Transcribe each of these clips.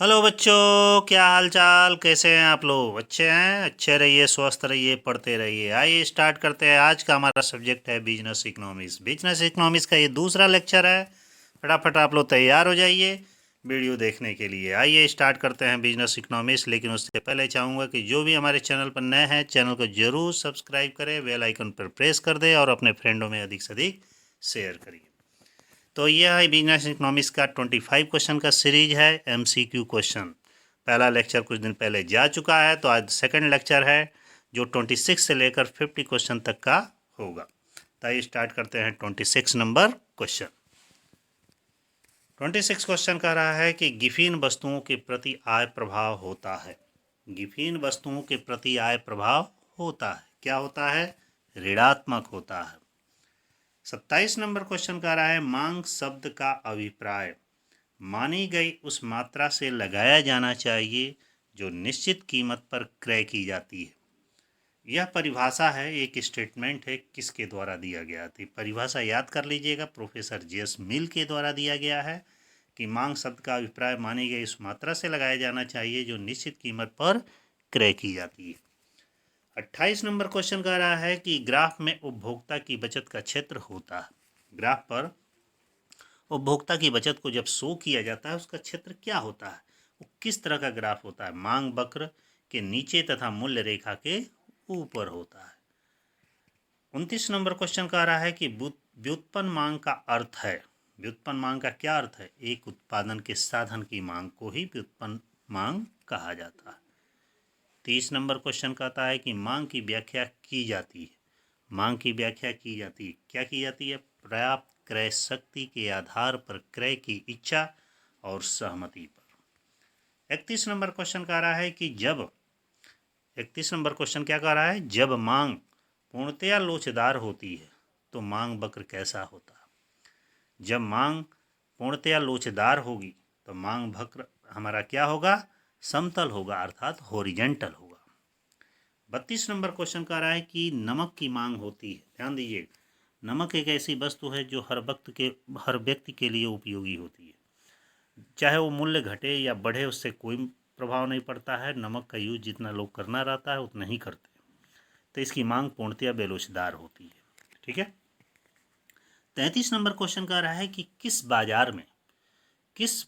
Hello बच्चों, क्या हाल चाल, कैसे हैं आप लोग? अच्छे हैं? अच्छे रहिए, स्वस्थ रहिए, पढ़ते रहिए। आइए स्टार्ट करते हैं। आज का हमारा सब्जेक्ट है बिजनेस इकोनॉमिक्स। बिजनेस इकोनॉमिक्स का ये दूसरा लेक्चर है। फटाफट आप लोग तैयार हो जाइए वीडियो देखने के लिए। आइए स्टार्ट करते हैं बिजनेस इकोनॉमिक्स। लेकिन उससे पहले चाहूँगा कि जो भी हमारे चैनल पर नए हैं, चैनल को ज़रूर सब्सक्राइब करें, बेल आइकन पर प्रेस कर दें और अपने फ्रेंडों में अधिक से अधिक शेयर करिए। तो यह है बिजनेस इकोनॉमिक्स का 25 क्वेश्चन का सीरीज है, MCQ क्वेश्चन। पहला लेक्चर कुछ दिन पहले जा चुका है, तो आज सेकंड लेक्चर है जो 26 से लेकर 50 क्वेश्चन तक का होगा। तो आइए स्टार्ट करते हैं 26 नंबर क्वेश्चन। 26 क्वेश्चन कह रहा है कि गिफिन वस्तुओं के प्रति आय प्रभाव होता है। गिफिन वस्तुओं के प्रति आय प्रभाव होता है। क्या होता है? ऋणात्मक होता है। 27 नंबर क्वेश्चन कह रहा है मांग शब्द का अभिप्राय मानी गई उस मात्रा से लगाया जाना चाहिए जो निश्चित कीमत पर क्रय की जाती है। यह परिभाषा है, एक स्टेटमेंट है, किसके द्वारा दिया गया था? परिभाषा याद कर लीजिएगा, प्रोफेसर जेएस मिल के द्वारा दिया गया है कि मांग शब्द का अभिप्राय मानी गई उस मात्रा से लगाया जाना चाहिए जो निश्चित कीमत पर क्रय की जाती है। 28 नंबर क्वेश्चन कह रहा है कि ग्राफ में उपभोक्ता की बचत का क्षेत्र होता है। ग्राफ पर उपभोक्ता की बचत को जब शो किया जाता है उसका क्षेत्र क्या होता है? वो किस तरह का ग्राफ होता है? मांग वक्र के नीचे तथा मूल्य रेखा के ऊपर होता है। 29 नंबर क्वेश्चन कह रहा है कि व्युत्पन्न मांग का अर्थ है। व्युत्पन्न मांग का क्या अर्थ है? एक उत्पादन के साधन की मांग को ही व्युत्पन्न मांग कहा जाता है। 30 नंबर क्वेश्चन कहता है कि मांग की व्याख्या की जाती है। मांग की व्याख्या की जाती है, क्या की जाती है? पर्याप्त क्रय शक्ति के आधार पर क्रय की इच्छा और सहमति पर। 31 नंबर क्वेश्चन कह रहा है कि जब 31 नंबर क्वेश्चन क्या कह रहा है? जब मांग पूर्णतया लोचदार होती है तो मांग वक्र कैसा होता है? जब मांग पूर्णतया लोचदार होगी तो मांग वक्र हमारा क्या होगा? समतल होगा, अर्थात हॉरिजेंटल होगा। 32 नंबर क्वेश्चन कह रहा है कि नमक की मांग होती है। ध्यान दीजिए, नमक एक ऐसी वस्तु है जो हर व्यक्ति के लिए उपयोगी होती है। चाहे वो मूल्य घटे या बढ़े, उससे कोई प्रभाव नहीं पड़ता है। नमक का यूज जितना लोग करना रहता है उतना ही करते हैं, तो इसकी मांग पूर्णतया बेलोचदार होती है। ठीक है। 33 नंबर क्वेश्चन कह रहा है कि किस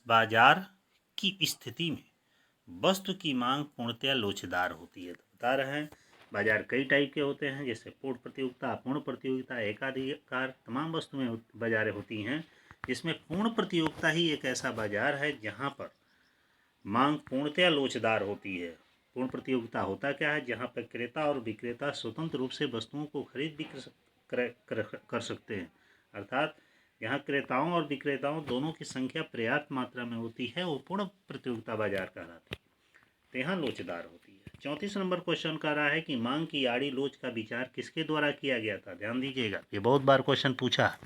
बाजार की स्थिति में वस्तु की मांग पूर्णतया लोचदार होती है? तो बता रहे हैं बाजार कई टाइप के होते हैं, जैसे पूर्ण प्रतियोगिता, अपूर्ण प्रतियोगिता, एकाधिकार, तमाम वस्तुएं बाजारें होती हैं। जिसमें पूर्ण प्रतियोगिता ही एक ऐसा बाजार है जहां पर मांग पूर्णतया लोचदार होती है। पूर्ण प्रतियोगिता होता क्या है? जहां पर क्रेता और विक्रेता स्वतंत्र रूप से वस्तुओं को खरीद बिक्री कर सकते हैं। अर्थात यहाँ क्रेताओं और विक्रेताओं दोनों की संख्या पर्याप्त मात्रा में होती है, वो पूर्ण प्रतियोगिता बाजार कहलाती है, तो यहाँ लोचदार होती है। 34 नंबर क्वेश्चन कह रहा है कि मांग की आड़ी लोच का विचार किसके द्वारा किया गया था? ध्यान दीजिएगा, ये बहुत बार क्वेश्चन पूछा है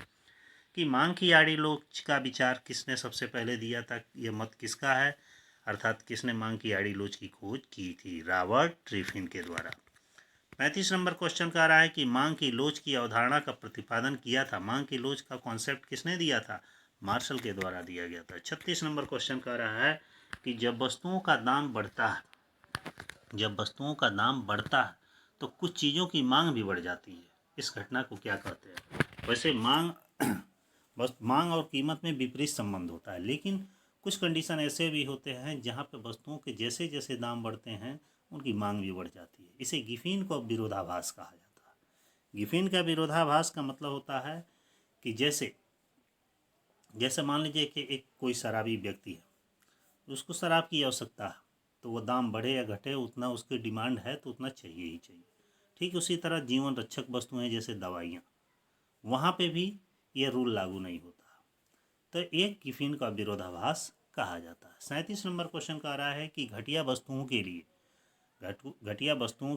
कि मांग की आड़ी लोच का विचार किसने सबसे पहले दिया था, यह मत किसका है? अर्थात किसने मांग की आड़ी लोच की खोज की थी? रॉबर्ट ट्रिफिन के द्वारा। 35 नंबर क्वेश्चन कह रहा है कि मांग की लोच की अवधारणा का प्रतिपादन किया था। मांग की लोच का कॉन्सेप्ट किसने दिया था? मार्शल के द्वारा दिया गया था। 36 नंबर क्वेश्चन कह रहा है कि जब वस्तुओं का दाम बढ़ता है तो कुछ चीज़ों की मांग भी बढ़ जाती है। इस घटना को क्या कहते हैं? वैसे मांग और कीमत में विपरीत संबंध होता है, लेकिन कुछ कंडीशन ऐसे भी होते हैं जहाँ पे वस्तुओं के जैसे जैसे दाम बढ़ते हैं उनकी मांग भी बढ़ जाती है। इसे गिफिन को विरोधाभास कहा जाता है। गिफिन का विरोधाभास का मतलब होता है कि जैसे जैसे मान लीजिए कि एक कोई शराबी व्यक्ति है, उसको शराब की आवश्यकता है, तो वो दाम बढ़े या घटे उतना उसकी डिमांड है तो उतना चाहिए ही चाहिए। ठीक उसी तरह जीवन रक्षक वस्तुएं जैसे दवाइयाँ, वहाँ पे भी ये रूल लागू नहीं होता, तो एक गिफिन का विरोधाभास कहा जाता है। 37 नंबर क्वेश्चन कह रहा है कि घटिया वस्तुओं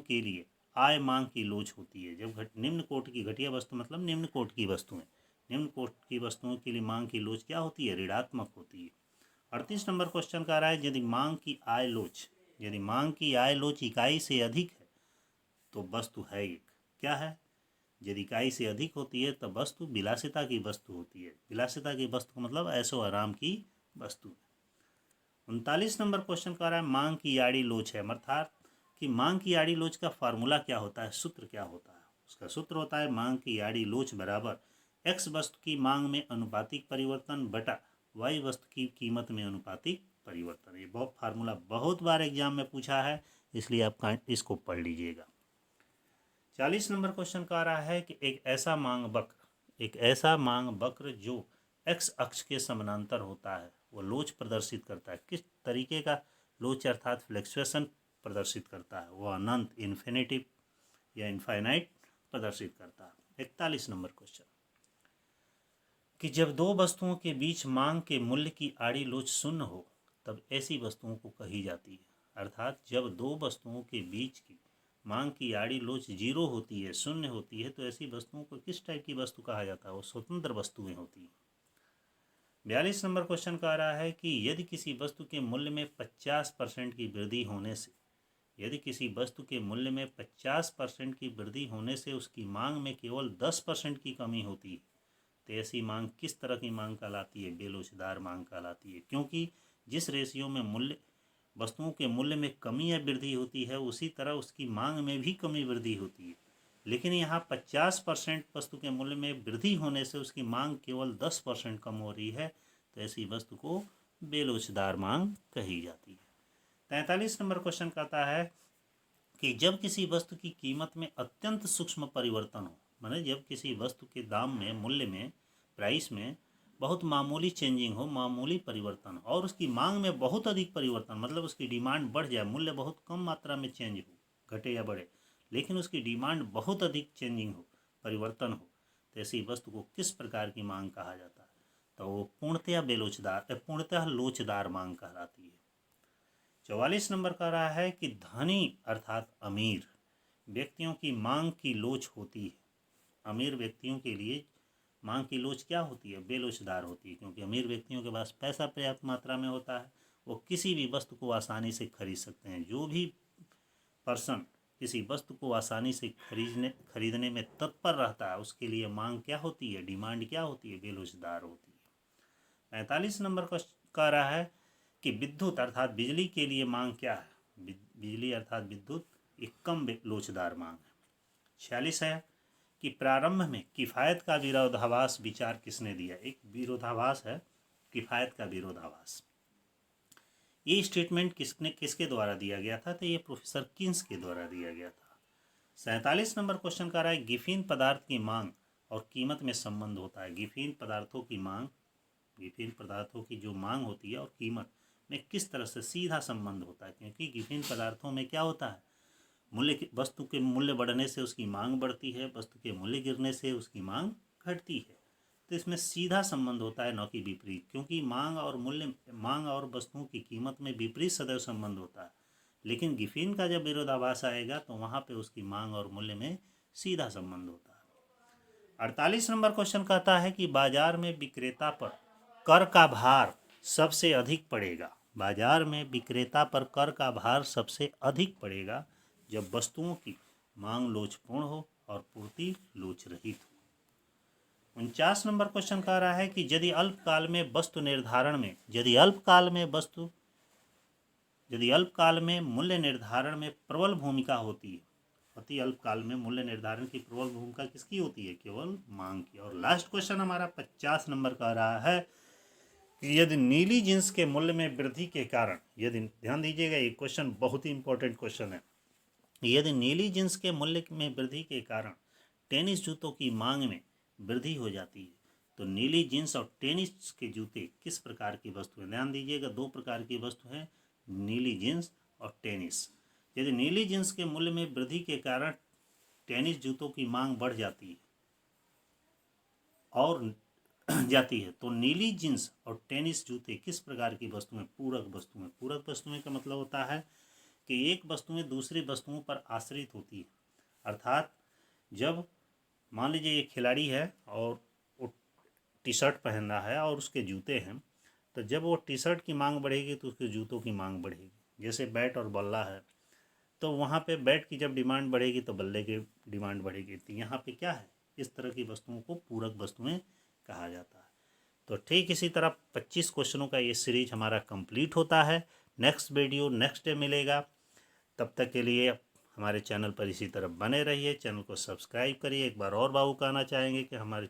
के लिए आय मांग की लोच होती है। जब निम्न कोटि की घटिया वस्तु मतलब निम्न कोटि की वस्तुएं, निम्न कोटि की वस्तुओं के लिए मांग की लोच क्या होती है? ऋणात्मक होती है। 38 नंबर क्वेश्चन कह रहा है यदि मांग की आय लोच इकाई से अधिक है तो वस्तु है एक, क्या है? यदि इकाई से अधिक होती है तब वस्तु विलासिता की वस्तु होती है। विलासिता की वस्तु का मतलब ऐशो आराम की वस्तु। 39 नंबर क्वेश्चन कह रहा है मांग की आड़ी लोच है, अर्थात कि मांग की आड़ी लोच का फार्मूला क्या होता है, सूत्र क्या होता है। उसका सूत्र होता है मांग की आड़ी लोच बराबर एक्स वस्तु की मांग में अनुपातिक परिवर्तन बटा वाई वस्तु की कीमत में अनुपातिक परिवर्तन। ये बहुत फार्मूला बहुत बार एग्जाम में पूछा है, इसलिए आप इसको पढ़ लीजिएगा। 40 नंबर क्वेश्चन कह रहा है कि एक ऐसा मांग वक्र जो एक्स अक्ष के समानांतर होता है वो लोच प्रदर्शित करता है। किस तरीके का लोच अर्थात फ्लक्चुएशन प्रदर्शित करता है, वो अनंत इन्फिनिटिव या इनफाइनाइट प्रदर्शित करता है। 41 नंबर क्वेश्चन कि जब दो वस्तुओं के बीच मांग के मूल्य की आड़ी लोच शून्य हो तब ऐसी वस्तुओं को कही जाती है। अर्थात जब दो वस्तुओं के बीच की मांग की आड़ी लोच जीरो होती है, शून्य होती है, तो ऐसी वस्तुओं को किस टाइप की वस्तु कहा जाता है, वो स्वतंत्र वस्तुएं होती हैं। 42 नंबर क्वेश्चन कह रहा है कि यदि किसी वस्तु के मूल्य में 50% की वृद्धि होने से की वृद्धि होने से उसकी मांग में केवल 10% की कमी होती है, तो ऐसी मांग किस तरह की मांग कहलाती है, बेलोचदार मांग कहलाती है। क्योंकि जिस रेशियो में वस्तुओं के मूल्य में कमी या वृद्धि होती है, उसी तरह उसकी मांग में भी कमी वृद्धि होती है। लेकिन यहाँ 50% वस्तु के मूल्य में वृद्धि होने से उसकी मांग केवल 10% कम हो रही है, तो ऐसी वस्तु को बेलोचदार मांग कही जाती है। 43 नंबर क्वेश्चन कहता है कि जब किसी वस्तु की कीमत में अत्यंत सूक्ष्म परिवर्तन हो, माने जब किसी वस्तु के दाम में, मूल्य में, प्राइस में बहुत मामूली चेंजिंग हो, मामूली परिवर्तन, और उसकी मांग में बहुत अधिक परिवर्तन, मतलब उसकी डिमांड बढ़ जाए, मूल्य बहुत कम मात्रा में चेंज हो, घटे या बढ़े, लेकिन उसकी डिमांड बहुत अधिक चेंजिंग हो, परिवर्तन हो, तो ऐसी वस्तु को किस प्रकार की मांग कहा जाता है, तो वो पूर्णतः लोचदार मांग कहलाती है। 44 नंबर कह रहा है कि धनी अर्थात अमीर व्यक्तियों की मांग की लोच होती है। अमीर व्यक्तियों के लिए मांग की लोच क्या होती है, बेलोचदार होती है, क्योंकि अमीर व्यक्तियों के पास पैसा पर्याप्त मात्रा में होता है, वो किसी भी वस्तु को आसानी से खरीद सकते हैं। जो भी पर्सन किसी वस्तु को आसानी से खरीदने में तत्पर रहता है, उसके लिए मांग क्या होती है, डिमांड क्या होती है, बेलोचदार होती है। 45 नंबर का कह रहा है कि विद्युत अर्थात बिजली के लिए मांग क्या है, बिजली अर्थात विद्युत एक कम लोचदार मांग है। 46 है कि प्रारंभ में किफ़ायत का विरोधाभास विचार किसने दिया। एक विरोधाभास है, किफ़ायत का विरोधाभास। ये स्टेटमेंट किसके द्वारा दिया गया था, तो ये प्रोफेसर किन्स के द्वारा दिया गया था। 47 नंबर क्वेश्चन का रहा है गिफिन पदार्थ की मांग और कीमत में संबंध होता है। गिफिन पदार्थों की जो मांग होती है और कीमत में किस तरह से सीधा संबंध होता है, क्योंकि गिफिन पदार्थों में क्या होता है, वस्तु के मूल्य बढ़ने से उसकी मांग बढ़ती है, वस्तु के मूल्य गिरने से उसकी मांग घटती है। तो इसमें सीधा संबंध होता है, न कि विपरीत, क्योंकि मांग और वस्तुओं की कीमत में विपरीत सदैव संबंध होता है। लेकिन गिफिन का जब विरोधाभास आएगा तो वहाँ पे उसकी मांग और मूल्य में सीधा संबंध होता है। 48 नंबर क्वेश्चन कहता है कि बाजार में विक्रेता पर कर का भार सबसे अधिक पड़ेगा। बाजार में विक्रेता पर कर का भार सबसे अधिक पड़ेगा जब वस्तुओं की मांग लोचपूर्ण हो और पूर्ति लोच रहित हो। 49 नंबर क्वेश्चन कह रहा है कि यदि अल्पकाल में मूल्य निर्धारण में प्रबल भूमिका होती है, अति अल्पकाल में मूल्य निर्धारण की प्रबल भूमिका किसकी होती है, केवल मांग की। और लास्ट क्वेश्चन हमारा 50 नंबर कह रहा है कि यदि नीली जींस के मूल्य में वृद्धि के कारण, यदि ध्यान दीजिएगा ये क्वेश्चन बहुत ही इंपॉर्टेंट क्वेश्चन है, यदि नीली जींस के मूल्य में वृद्धि के कारण टेनिस जूतों की मांग में वृद्धि हो जाती है, तो नीली जींस और टेनिस के जूते किस प्रकार की वस्तु है। ध्यान दीजिएगा, दो प्रकार की वस्तु है, नीली जींस और टेनिस। यदि नीली जींस के मूल्य में वृद्धि के कारण टेनिस जूतों की मांग बढ़ जाती है तो नीली जींस और टेनिस जूते किस प्रकार की वस्तुएं, पूरक वस्तुएं। पूरक वस्तुएं का मतलब होता है कि एक वस्तुएं दूसरी वस्तुओं पर आश्रित होती है। अर्थात जब मान लीजिए ये खिलाड़ी है और वो टी शर्ट पहन रहा है और उसके जूते हैं, तो जब वो टी शर्ट की मांग बढ़ेगी तो उसके जूतों की मांग बढ़ेगी। जैसे बैट और बल्ला है, तो वहाँ पे बैट की जब डिमांड बढ़ेगी तो बल्ले की डिमांड बढ़ेगी। तो यहाँ पे क्या है, इस तरह की वस्तुओं को पूरक वस्तुएं कहा जाता है। तो ठीक इसी तरह 25 क्वेश्चनों का ये सीरीज हमारा कंप्लीट होता है। नेक्स्ट वीडियो नेक्स्ट डे मिलेगा। तब तक के लिए हमारे चैनल पर इसी तरह बने रहिए, चैनल को सब्सक्राइब करिए। एक बार और बाबू कहना चाहेंगे कि हमारे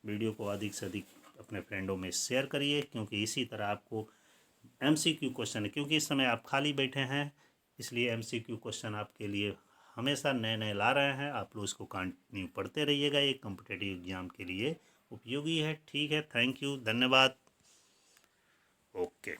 वीडियो को अधिक से अधिक अपने फ्रेंडों में शेयर करिए, क्योंकि इसी तरह आपको MCQ क्वेश्चन, क्योंकि इस समय आप खाली बैठे हैं इसलिए MCQ क्वेश्चन आपके लिए हमेशा नए नए ला रहे हैं। आप लोग इसको कंटिन्यू पढ़ते रहिएगा, ये कॉम्पिटिटिव एग्जाम के लिए उपयोगी है। ठीक है, थैंक यू, धन्यवाद, ओके।